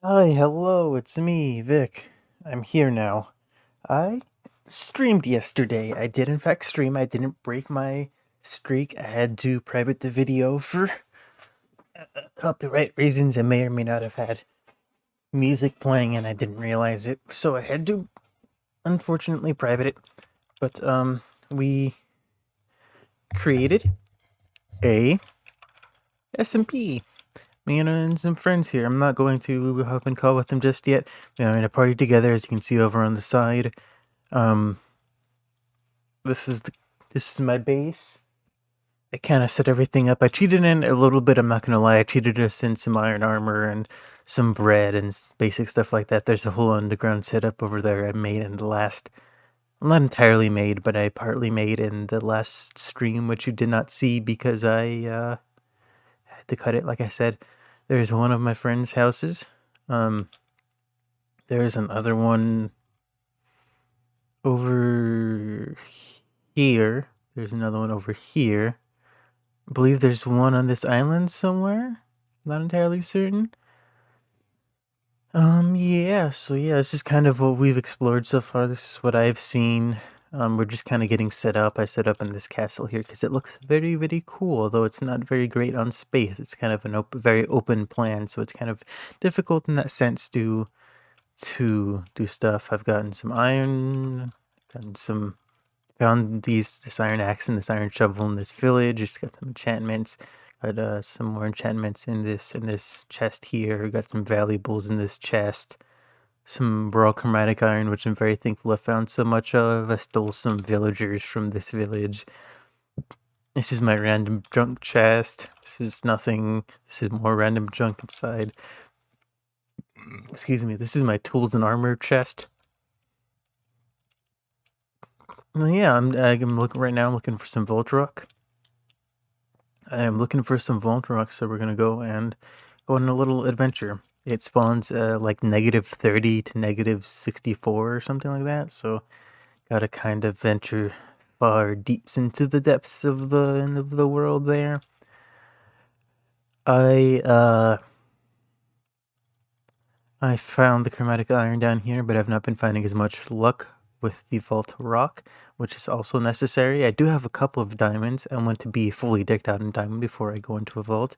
Hi, hello, it's me, Vic. I'm here now. I streamed yesterday. I did, in fact, stream. I didn't break my streak. I had to private the video for copyright reasons. I may or may not have had music playing and I didn't realize it. So I had to, unfortunately, private it. But, we created a SMP. Me and some friends here. I'm not going to hop and call with them just yet. We're in a party together, as you can see over on the side. Um, This is my base. I kind of set everything up. I cheated in a little bit. I'm not gonna lie. I cheated us in some iron armor and some bread and basic stuff like that. There's a whole underground setup over there I made in the last. Well, not entirely made, but I partly made in the last stream, which you did not see because I had to cut it. Like I said, there's one of my friend's houses. Um, there's another one over here. There's another one over here. I believe there's one on this island somewhere. Not entirely certain. Yeah, so yeah, this is kind of what we've explored so far. This is what I've seen. We're just kind of getting set up. I set up in this castle here because it looks very, very cool, although it's not very great on space. It's kind of an very open plan, so it's kind of difficult in that sense to do stuff. I've gotten some iron, found this iron axe and this iron shovel in this village. It's got some enchantments. Got some more enchantments in this chest here. Got some valuables in this chest. Some raw chromatic iron, which I'm very thankful I found so much of. I stole some villagers from this village. This is my random junk chest. This is nothing. This is more random junk inside. Excuse me. This is my tools and armor chest. Yeah, I'm looking right now. I'm looking for some Voltrock. I am looking for some Voltrock, so we're gonna go on a little adventure. It spawns like -30 to -64 or something like that. So gotta kind of venture far deeps into the depths of the end of the world there. I I found the chromatic iron down here, but I've not been finding as much luck with the vault rock, which is also necessary. I do have a couple of diamonds. I want to be fully decked out in diamond before I go into a vault,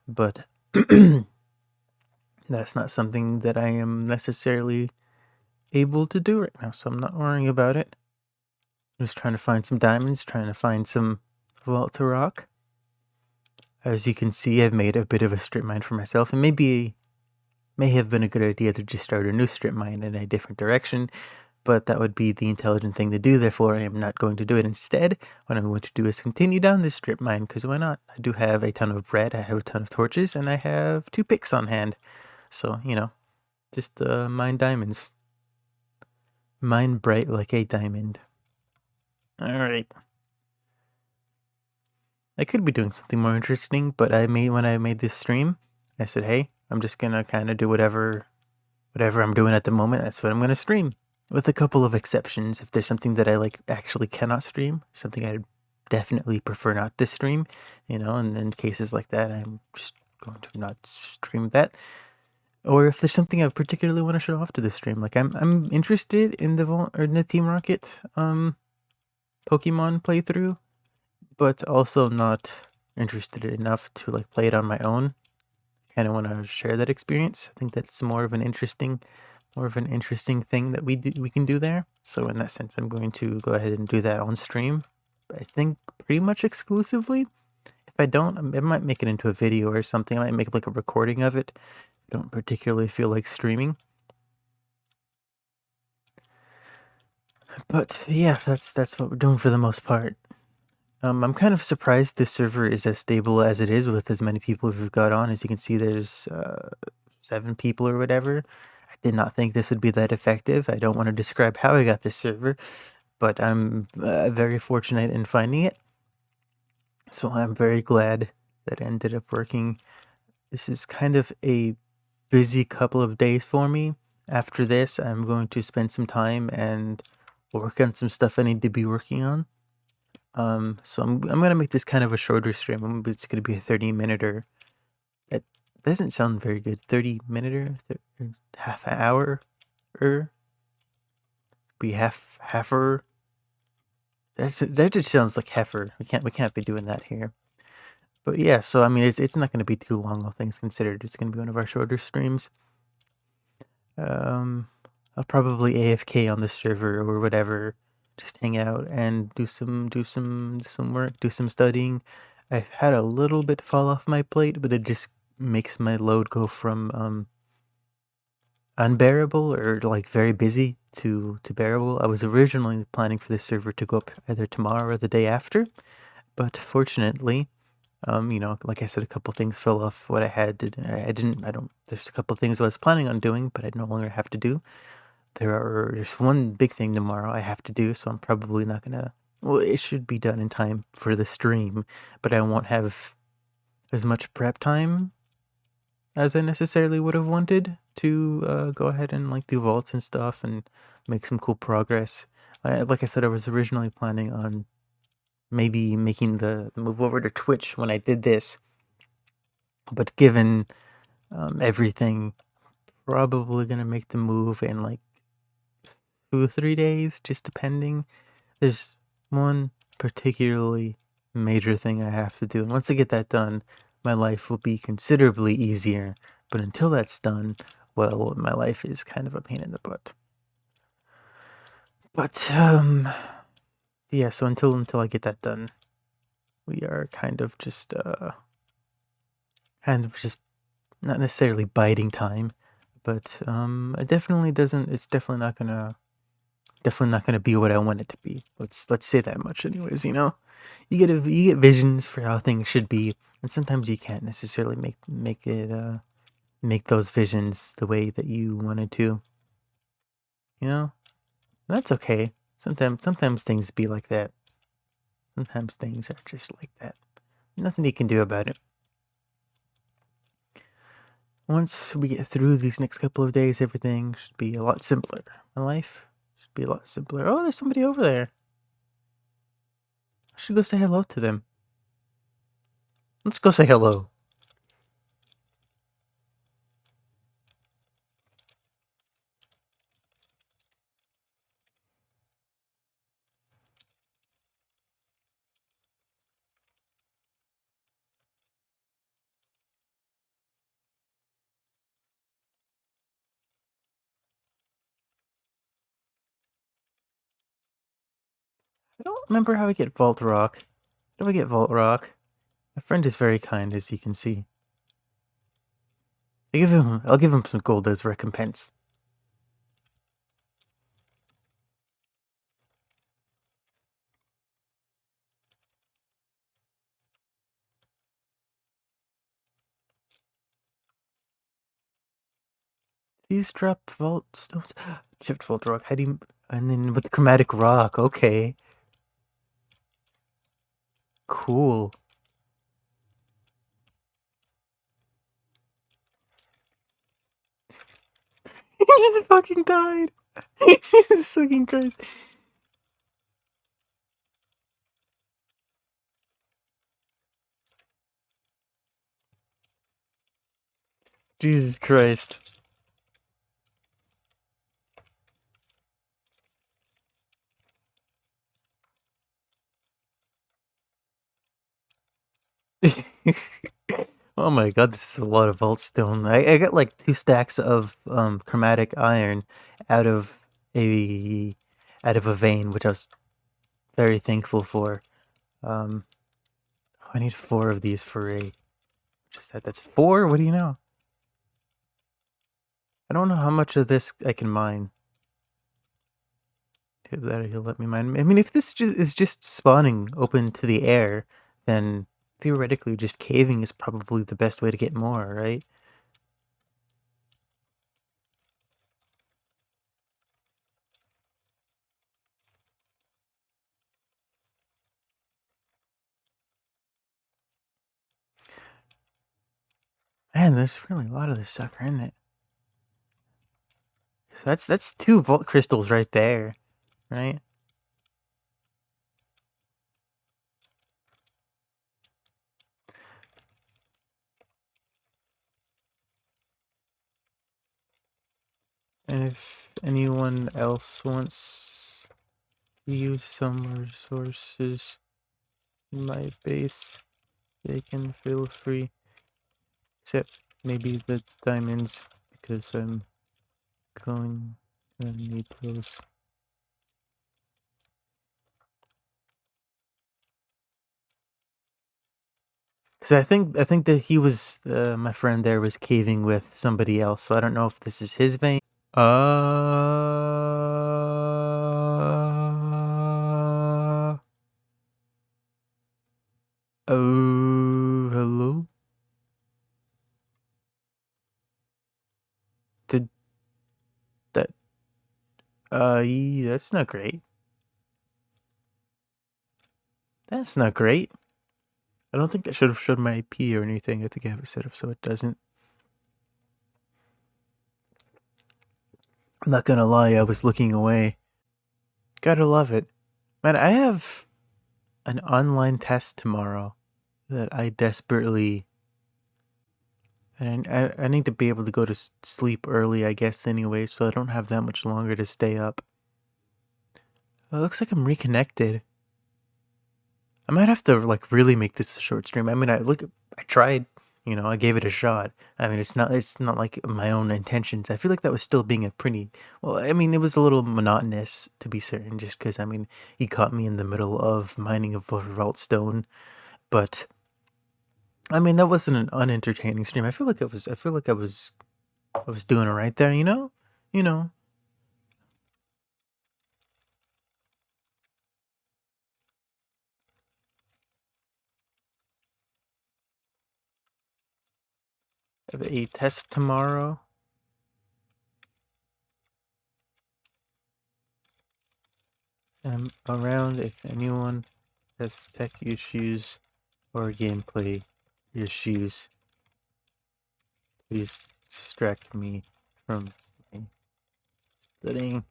but that's not something that I am necessarily able to do right now, so I'm not worrying about it. I'm just trying to find some diamonds, trying to find some vault to rock. As you can see, I've made a bit of a strip mine for myself, and may have been a good idea to just start a new strip mine in a different direction, but that would be the intelligent thing to do. Therefore, I am not going to do it. Instead, what I'm going to do is continue down this strip mine, because why not? I do have a ton of bread, I have a ton of torches, and I have 2 picks on hand. So, just mine diamonds. Mine bright like a diamond. Alright. I could be doing something more interesting, but when I made this stream, I said, hey, I'm just gonna kind of do whatever I'm doing at the moment. That's what I'm gonna stream, with a couple of exceptions. If there's something that I actually cannot stream, something I'd definitely prefer not to stream, and in cases like that, I'm just going to not stream that. Or if there's something I particularly want to show off to the stream, like I'm interested in the Team Rocket Pokemon playthrough, but also not interested enough to play it on my own. Kind of want to share that experience. I think that's more of an interesting thing that we can do there. So in that sense, I'm going to go ahead and do that on stream. I think pretty much exclusively. If I don't, I might make it into a video or something. I might make a recording of it. I don't particularly feel like streaming. But yeah, that's what we're doing for the most part. I'm kind of surprised this server is as stable as it is with as many people as we've got on. As you can see, there's 7 people or whatever. I did not think this would be that effective. I don't want to describe how I got this server, but I'm very fortunate in finding it. So I'm very glad that it ended up working. This is kind of a busy couple of days for me. After this, I'm going to spend some time and work on some stuff I need to be working on. So I'm gonna make this kind of a shorter stream. It's gonna be a 30-minute or at doesn't sound very good. 30-minute or half an hour or be halfer. That just sounds like heifer. We can't be doing that here. But yeah, so I mean, it's not going to be too long, all things considered. It's going to be one of our shorter streams. Um, I'll probably AFK on the server or whatever, just hang out and do some work, do some studying. I've had a little bit fall off my plate, but it just makes my load go from unbearable or like very busy to bearable. I was originally planning for this server to go up either tomorrow or the day after, but fortunately, like I said, a couple things fell off what I had to. I don't. There's a couple things I was planning on doing, but I no longer have to do. There's one big thing tomorrow I have to do, so I'm probably not gonna. Well, it should be done in time for the stream, but I won't have as much prep time as I necessarily would have wanted to go ahead and like do vaults and stuff and make some cool progress. Like I said, I was originally planning on maybe making the move over to Twitch when I did this, but given everything, probably gonna make the move in like 2 or 3 days, just depending. There's one particularly major thing I have to do, and once I get that done, my life will be considerably easier. But until that's done, well, my life is kind of a pain in the butt. But yeah. So until I get that done, we are kind of just not necessarily biding time, but it definitely doesn't. It's definitely not gonna be what I want it to be. Let's say that much, anyways. You get visions for how things should be, and sometimes you can't necessarily make those visions the way that you wanted to. You know, and that's okay. Sometimes things be like that. Sometimes things are just like that. Nothing you can do about it. Once we get through these next couple of days, everything should be a lot simpler. My life should be a lot simpler. Oh, there's somebody over there. I should go say hello to them. Let's go say hello. I don't remember how I get Vault Rock. How do I get Vault Rock? My friend is very kind, as you can see. I'll give him some gold as recompense. These drop Vault stones. Chipped Vault Rock. How do you... And then with the Chromatic Rock. Okay. Cool. He just fucking died. Jesus fucking Christ. Jesus Christ. Oh my god, this is a lot of vault stone. I got like 2 stacks of chromatic iron out of a a vein, which I was very thankful for. I need 4 of these for a... Just that's 4? What do you know? I don't know how much of this I can mine. That he'll let me mine. I mean, if this is just spawning open to the air, then theoretically just caving is probably the best way to get more, right? Man, there's really a lot of this sucker in it. So that's 2 vault crystals right there, right? And if anyone else wants to use some resources in my base, they can feel free. Except maybe the diamonds, because I'm going to need those. Because I think that he was my friend there was caving with somebody else, so I don't know if this is his vein. Oh, hello. Did that? That's not great. That's not great. I don't think that should have showed my IP or anything. I think I have it set up so it doesn't. I'm not gonna lie, I was looking away. Gotta love it. Man, I have an online test tomorrow that I desperately. And I need to be able to go to sleep early, I guess, anyway, so I don't have that much longer to stay up. Well, it looks like I'm reconnected. I might have to, like, really make this a short stream. I mean, I tried, I gave it a shot. I mean, it's not like my own intentions. I feel like that was still being a pretty, well, I mean, it was a little monotonous, to be certain, just because, I mean, he caught me in the middle of mining a vault stone, but, I mean, that wasn't an unentertaining stream. I feel like I was doing it right there, You know. I have a test tomorrow. I'm around if anyone has tech issues or gameplay issues. Please distract me from my studying.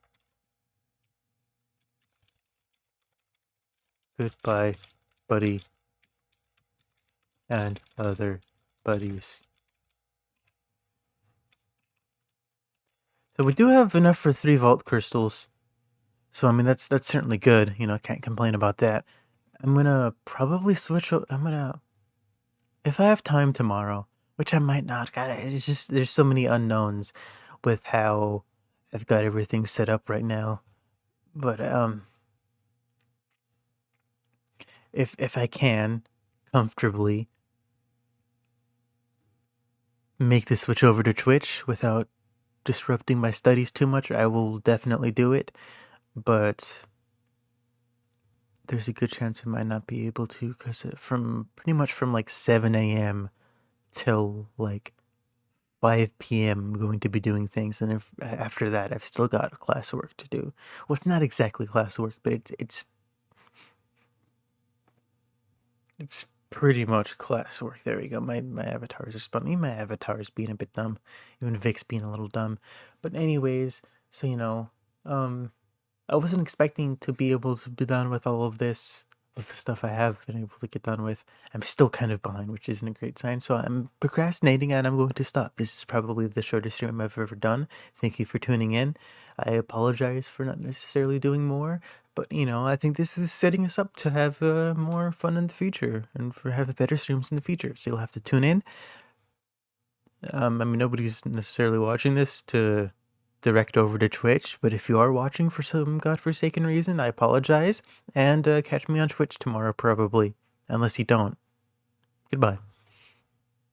Goodbye, buddy, and other buddies. So we do have enough for 3 vault crystals. So I mean that's certainly good. Can't complain about that. I'm gonna probably switch. If I have time tomorrow, which I might not. God, it's just there's so many unknowns with how I've got everything set up right now. But if I can comfortably make the switch over to Twitch without disrupting my studies too much, I will definitely do it. But there's a good chance I might not be able to because from pretty much from like 7 a.m. till like 5 p.m. I'm going to be doing things, and after that I've still got classwork to do. Well, it's not exactly classwork, but it's pretty much classwork. There we go. My avatars are spun. My avatar is being a bit dumb. Even Vic's being a little dumb. But anyways, so I wasn't expecting to be able to be done with all of this, with the stuff I have been able to get done with. I'm still kind of behind, which isn't a great sign. So I'm procrastinating and I'm going to stop. This is probably the shortest stream I've ever done. Thank you for tuning in. I apologize for not necessarily doing more, but I think this is setting us up to have more fun in the future and for have better streams in the future. So you'll have to tune in. I mean, nobody's necessarily watching this to direct over to Twitch, but if you are watching for some godforsaken reason, I apologize, and catch me on Twitch tomorrow probably, unless you don't. Goodbye.